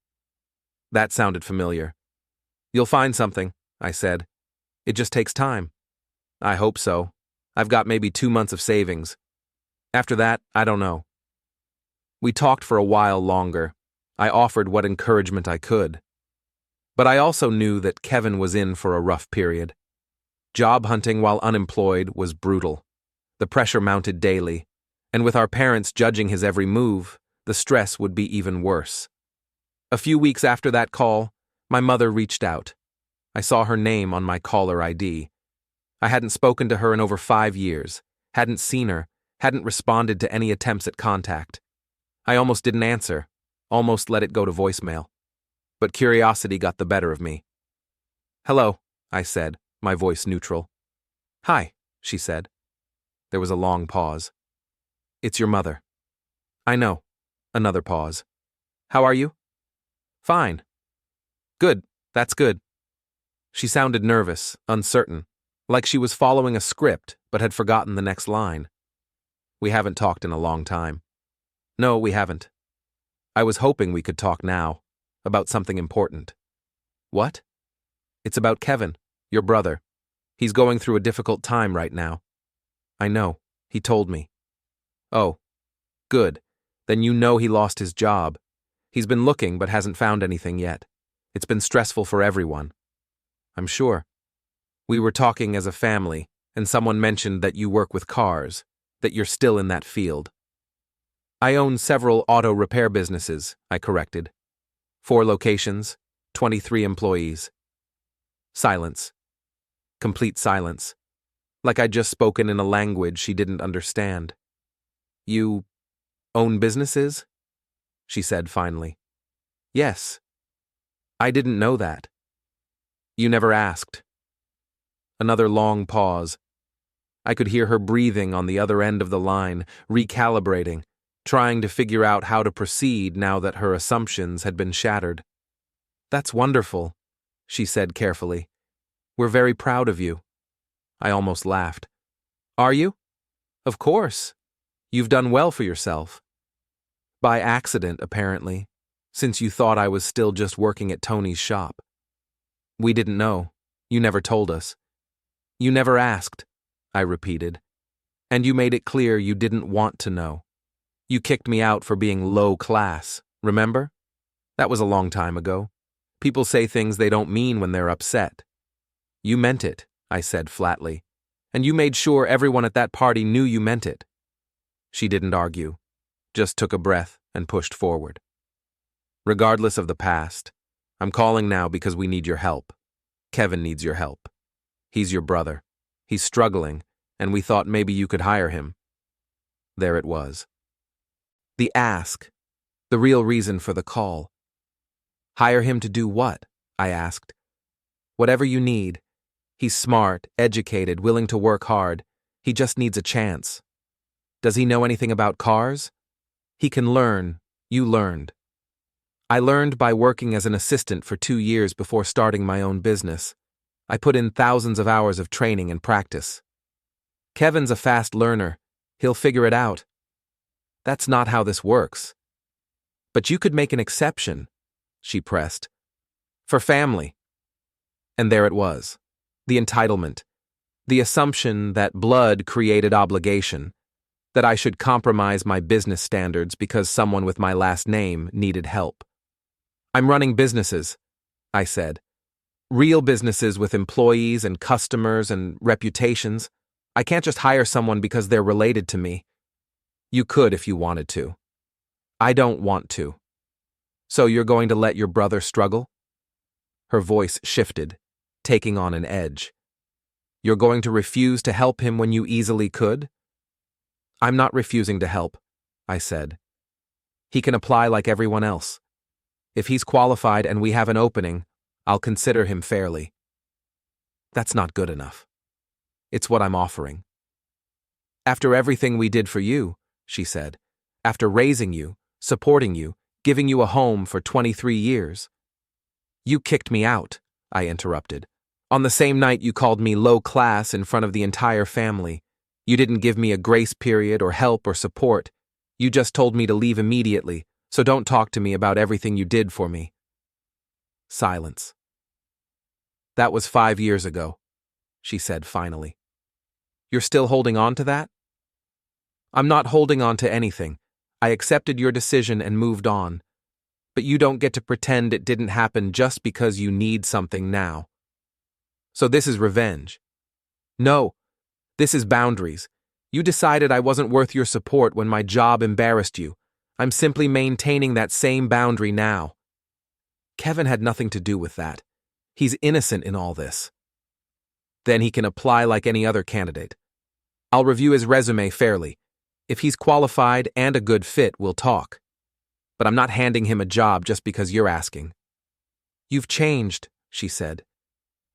That sounded familiar. "You'll find something," I said. "It just takes time." "I hope so. I've got maybe 2 months of savings. After that, I don't know." We talked for a while longer. I offered what encouragement I could. But I also knew that Kevin was in for a rough period. Job hunting while unemployed was brutal. The pressure mounted daily, and with our parents judging his every move, the stress would be even worse. A few weeks after that call, my mother reached out. I saw her name on my caller ID. I hadn't spoken to her in over 5 years, hadn't seen her, hadn't responded to any attempts at contact. I almost didn't answer, almost let it go to voicemail. But curiosity got the better of me. "Hello," I said, my voice neutral. "Hi," she said. There was a long pause. "It's your mother." "I know." Another pause. "How are you?" "Fine." "Good, that's good." She sounded nervous, uncertain, like she was following a script but had forgotten the next line. "We haven't talked in a long time." "No, we haven't." "I was hoping we could talk now, about something important." "What?" "It's about Kevin, your brother. He's going through a difficult time right now." "I know. He told me." "Oh, good. Then you know he lost his job. He's been looking but hasn't found anything yet. It's been stressful for everyone." "I'm sure." "We were talking as a family, and someone mentioned that you work with cars, that you're still in that field." "I own several auto repair businesses," I corrected. 4 locations, 23 employees. Silence. Complete silence. Like I'd just spoken in a language she didn't understand. "You own businesses?" she said finally. "Yes." "I didn't know that." "You never asked." Another long pause. I could hear her breathing on the other end of the line, recalibrating, trying to figure out how to proceed now that her assumptions had been shattered. "That's wonderful," she said carefully. "We're very proud of you." I almost laughed. "Are you?" "Of course. You've done well for yourself." "By accident, apparently, since you thought I was still just working at Tony's shop." "We didn't know. You never told us." "You never asked," I repeated. "And you made it clear you didn't want to know. You kicked me out for being low class, remember? That was a long time ago. People say things they don't mean when they're upset." "You meant it," I said flatly. "And you made sure everyone at that party knew you meant it." She didn't argue, just took a breath and pushed forward. "Regardless of the past, I'm calling now because we need your help. Kevin needs your help. He's your brother. He's struggling, and we thought maybe you could hire him." There it was. The ask. The real reason for the call. "Hire him to do what?" I asked. "Whatever you need. He's smart, educated, willing to work hard. He just needs a chance." "Does he know anything about cars?" "He can learn. You learned." "I learned by working as an assistant for 2 years before starting my own business. I put in thousands of hours of training and practice." Kevin's a fast learner. He'll figure it out. That's not how this works. But you could make an exception, she pressed. For family. And there it was. The entitlement. The assumption that blood created obligation. That I should compromise my business standards because someone with my last name needed help. I'm running businesses, I said. Real businesses with employees and customers and reputations. I can't just hire someone because they're related to me. You could if you wanted to. I don't want to. So you're going to let your brother struggle? Her voice shifted, taking on an edge. You're going to refuse to help him when you easily could? I'm not refusing to help, I said. He can apply like everyone else. If he's qualified and we have an opening, I'll consider him fairly. That's not good enough. It's what I'm offering. After everything we did for you, she said, after raising you, supporting you, giving you a home for 23 years. You kicked me out, I interrupted. On the same night you called me low class in front of the entire family. You didn't give me a grace period or help or support. You just told me to leave immediately, so don't talk to me about everything you did for me. Silence. That was 5 years ago, she said finally. You're still holding on to that? I'm not holding on to anything. I accepted your decision and moved on. But you don't get to pretend it didn't happen just because you need something now. So this is revenge. No, this is boundaries. You decided I wasn't worth your support when my job embarrassed you. I'm simply maintaining that same boundary now. Kevin had nothing to do with that. He's innocent in all this. Then he can apply like any other candidate. I'll review his resume fairly. If he's qualified and a good fit, we'll talk. But I'm not handing him a job just because you're asking. You've changed, she said.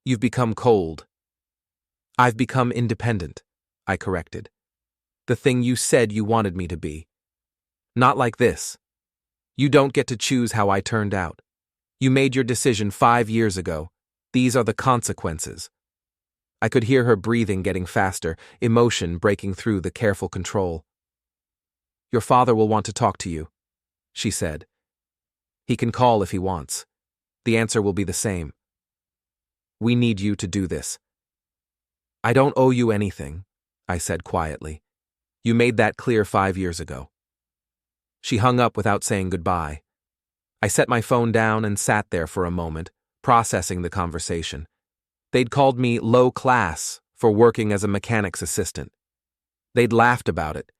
You've become cold. I've become independent, I corrected. The thing you said you wanted me to be. Not like this. You don't get to choose how I turned out. You made your decision 5 years ago. These are the consequences. I could hear her breathing getting faster, emotion breaking through the careful control. Your father will want to talk to you, she said. He can call if he wants. The answer will be the same. We need you to do this. I don't owe you anything, I said quietly. You made that clear 5 years ago. She hung up without saying goodbye. I set my phone down and sat there for a moment, processing the conversation. They'd called me low class for working as a mechanic's assistant. They'd laughed about it.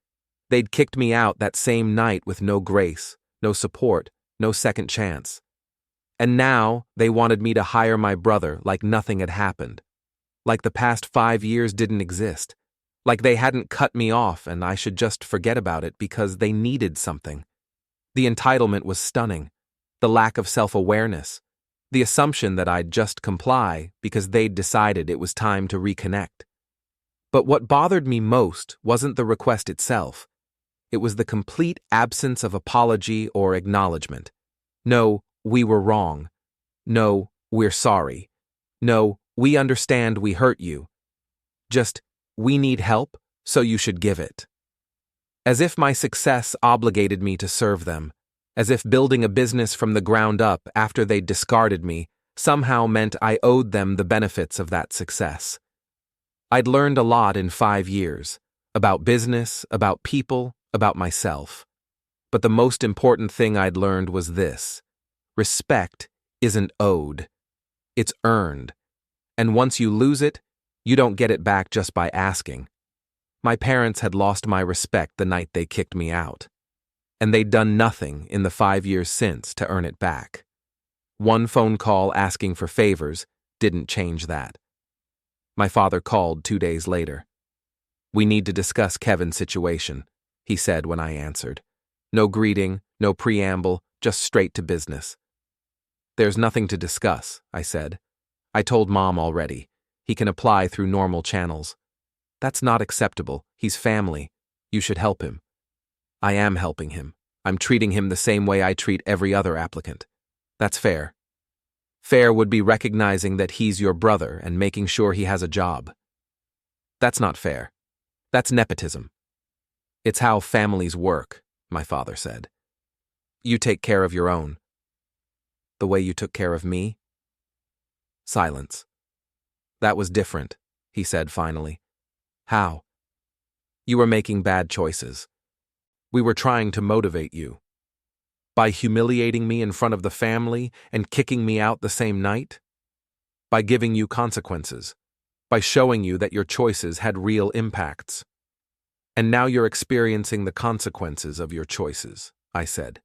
They'd kicked me out that same night with no grace, no support, no second chance. And now they wanted me to hire my brother like nothing had happened. Like the past 5 years didn't exist. Like they hadn't cut me off and I should just forget about it because they needed something. The entitlement was stunning. The lack of self-awareness. The assumption that I'd just comply because they'd decided it was time to reconnect. But what bothered me most wasn't the request itself. It was the complete absence of apology or acknowledgement. No, we were wrong. No, we're sorry. No, we understand we hurt you. Just, we need help, so you should give it. As if my success obligated me to serve them. As if building a business from the ground up after they'd discarded me somehow meant I owed them the benefits of that success. I'd learned a lot in 5 years. About business, about people, about myself. But the most important thing I'd learned was this. Respect isn't owed. It's earned. And once you lose it, you don't get it back just by asking. My parents had lost my respect the night they kicked me out. And they'd done nothing in the 5 years since to earn it back. One phone call asking for favors didn't change that. My father called 2 days later. We need to discuss Kevin's situation, he said when I answered. No greeting, no preamble, just straight to business. There's nothing to discuss, I said. I told Mom already. He can apply through normal channels. That's not acceptable. He's family. You should help him. I am helping him. I'm treating him the same way I treat every other applicant. That's fair. Fair would be recognizing that he's your brother and making sure he has a job. That's not fair. That's nepotism. It's how families work, my father said. You take care of your own. The way you took care of me? Silence. That was different, he said finally. How? You were making bad choices. We were trying to motivate you. By humiliating me in front of the family and kicking me out the same night? By giving you consequences. By showing you that your choices had real impacts. And now you're experiencing the consequences of your choices, I said.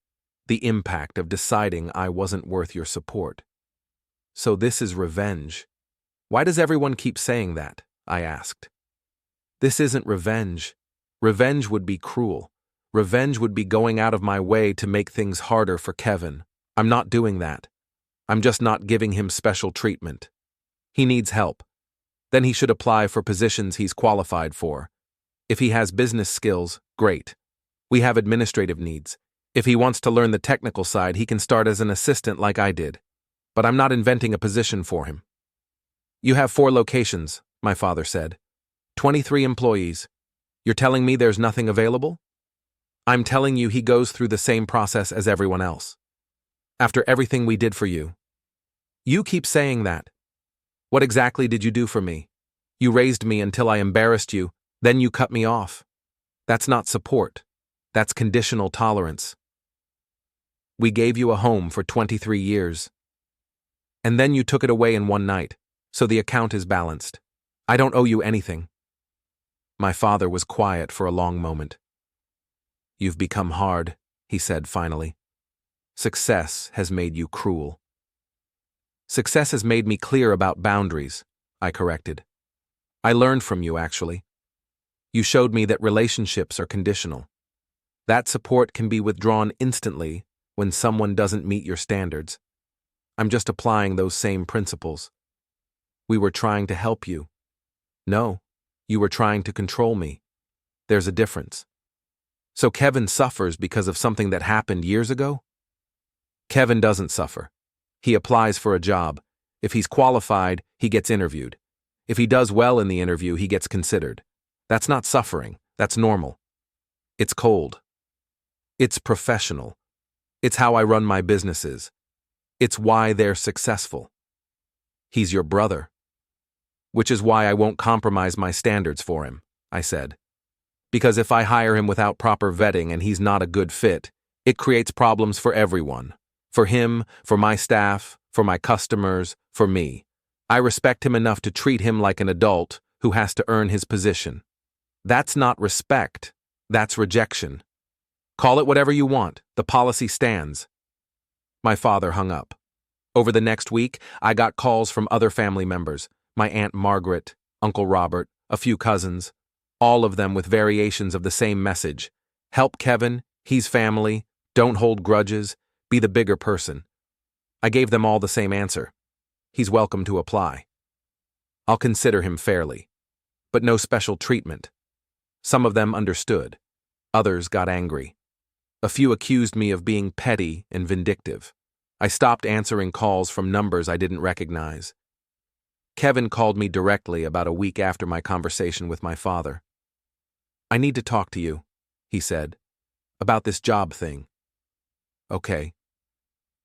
The impact of deciding I wasn't worth your support. So this is revenge. Why does everyone keep saying that? I asked. This isn't revenge. Revenge would be cruel. Revenge would be going out of my way to make things harder for Kevin. I'm not doing that. I'm just not giving him special treatment. He needs help. Then he should apply for positions he's qualified for. If he has business skills, great. We have administrative needs. If he wants to learn the technical side, he can start as an assistant like I did. But I'm not inventing a position for him. You have 4 locations, my father said. 23 employees. You're telling me there's nothing available? I'm telling you he goes through the same process as everyone else. After everything we did for you. You keep saying that. What exactly did you do for me? You raised me until I embarrassed you, then you cut me off. That's not support. That's conditional tolerance. We gave you a home for 23 years. And then you took it away in one night, so the account is balanced. I don't owe you anything. My father was quiet for a long moment. You've become hard, he said finally. Success has made you cruel. Success has made me clear about boundaries, I corrected. I learned from you, actually. You showed me that relationships are conditional. That support can be withdrawn instantly when someone doesn't meet your standards. I'm just applying those same principles. We were trying to help you. No, you were trying to control me. There's a difference. So Kevin suffers because of something that happened years ago? Kevin doesn't suffer. He applies for a job. If he's qualified, he gets interviewed. If he does well in the interview, he gets considered. That's not suffering. That's normal. It's cold. It's professional. It's how I run my businesses. It's why they're successful. He's your brother. Which is why I won't compromise my standards for him, I said. Because if I hire him without proper vetting and he's not a good fit, it creates problems for everyone. For him, for my staff, for my customers, for me. I respect him enough to treat him like an adult who has to earn his position. That's not respect. That's rejection. Call it whatever you want. The policy stands. My father hung up. Over the next week, I got calls from other family members, my Aunt Margaret, Uncle Robert, a few cousins, all of them with variations of the same message. Help Kevin, he's family, don't hold grudges, be the bigger person. I gave them all the same answer. He's welcome to apply. I'll consider him fairly. But no special treatment. Some of them understood. Others got angry. A few accused me of being petty and vindictive. I stopped answering calls from numbers I didn't recognize. Kevin called me directly about a week after my conversation with my father. I need to talk to you, he said, about this job thing. Okay.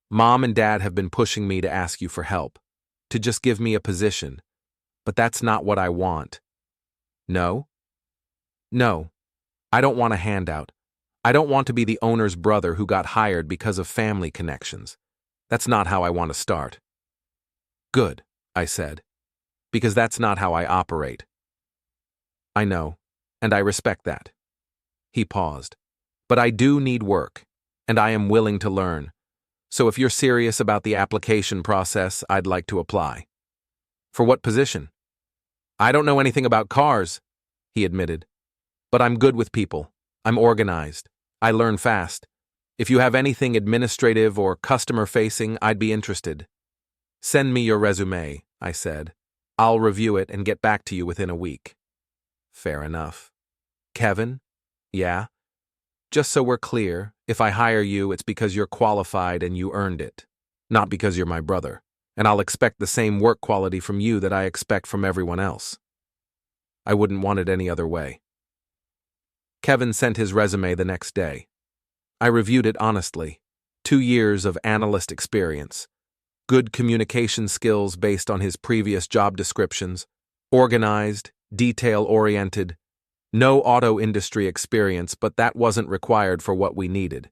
Mom and Dad have been pushing me to ask you for help, to just give me a position, but that's not what I want. No? No. I don't want a handout. I don't want to be the owner's brother who got hired because of family connections. That's not how I want to start. Good, I said, because that's not how I operate. I know, and I respect that. He paused. But I do need work, and I am willing to learn. So if you're serious about the application process, I'd like to apply. For what position? I don't know anything about cars, he admitted. But I'm good with people. I'm organized. I learn fast. If you have anything administrative or customer-facing, I'd be interested. Send me your resume, I said. I'll review it and get back to you within a week. Fair enough. Kevin? Yeah? Just so we're clear, if I hire you, it's because you're qualified and you earned it, not because you're my brother, and I'll expect the same work quality from you that I expect from everyone else. I wouldn't want it any other way. Kevin sent his resume the next day. I reviewed it honestly. 2 years of analyst experience. Good communication skills based on his previous job descriptions. Organized, detail-oriented. No auto industry experience, but that wasn't required for what we needed.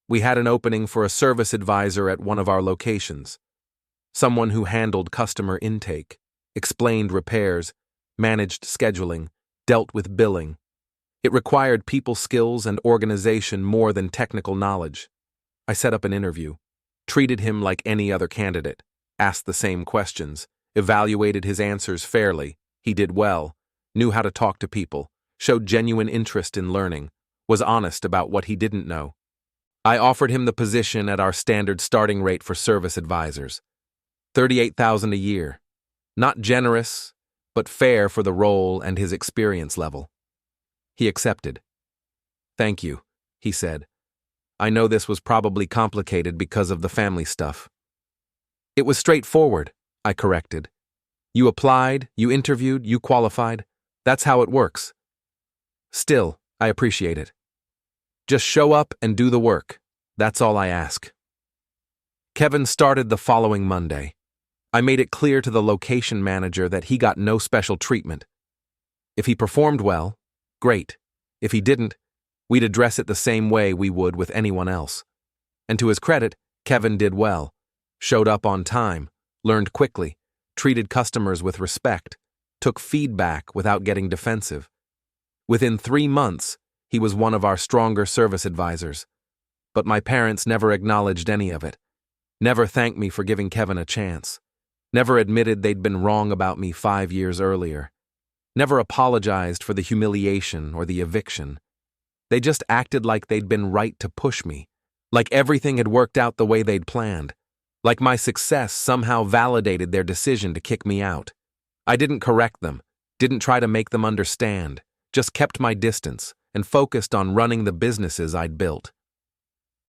We had an opening for a service advisor at one of our locations. Someone who handled customer intake, explained repairs, managed scheduling, dealt with billing. It required people skills and organization more than technical knowledge. I set up an interview, treated him like any other candidate, asked the same questions, evaluated his answers fairly. He did well, knew how to talk to people, showed genuine interest in learning, was honest about what he didn't know. I offered him the position at our standard starting rate for service advisors, $38,000 a year. Not generous, but fair for the role and his experience level. He accepted. "Thank you," he said. "I know this was probably complicated because of the family stuff." "It was straightforward," I corrected. "You applied, you interviewed, you qualified. That's how it works." "Still, I appreciate it. Just show up and do the work. That's all I ask." Kevin started the following Monday. I made it clear to the location manager that he got no special treatment. If he performed well, great. If he didn't, we'd address it the same way we would with anyone else. And to his credit, Kevin did well, showed up on time, learned quickly, treated customers with respect, took feedback without getting defensive. Within 3 months, he was one of our stronger service advisors. But my parents never acknowledged any of it, never thanked me for giving Kevin a chance, never admitted they'd been wrong about me 5 years earlier, never apologized for the humiliation or the eviction. They just acted like they'd been right to push me, like everything had worked out the way they'd planned, like my success somehow validated their decision to kick me out. I didn't correct them, didn't try to make them understand, just kept my distance and focused on running the businesses I'd built.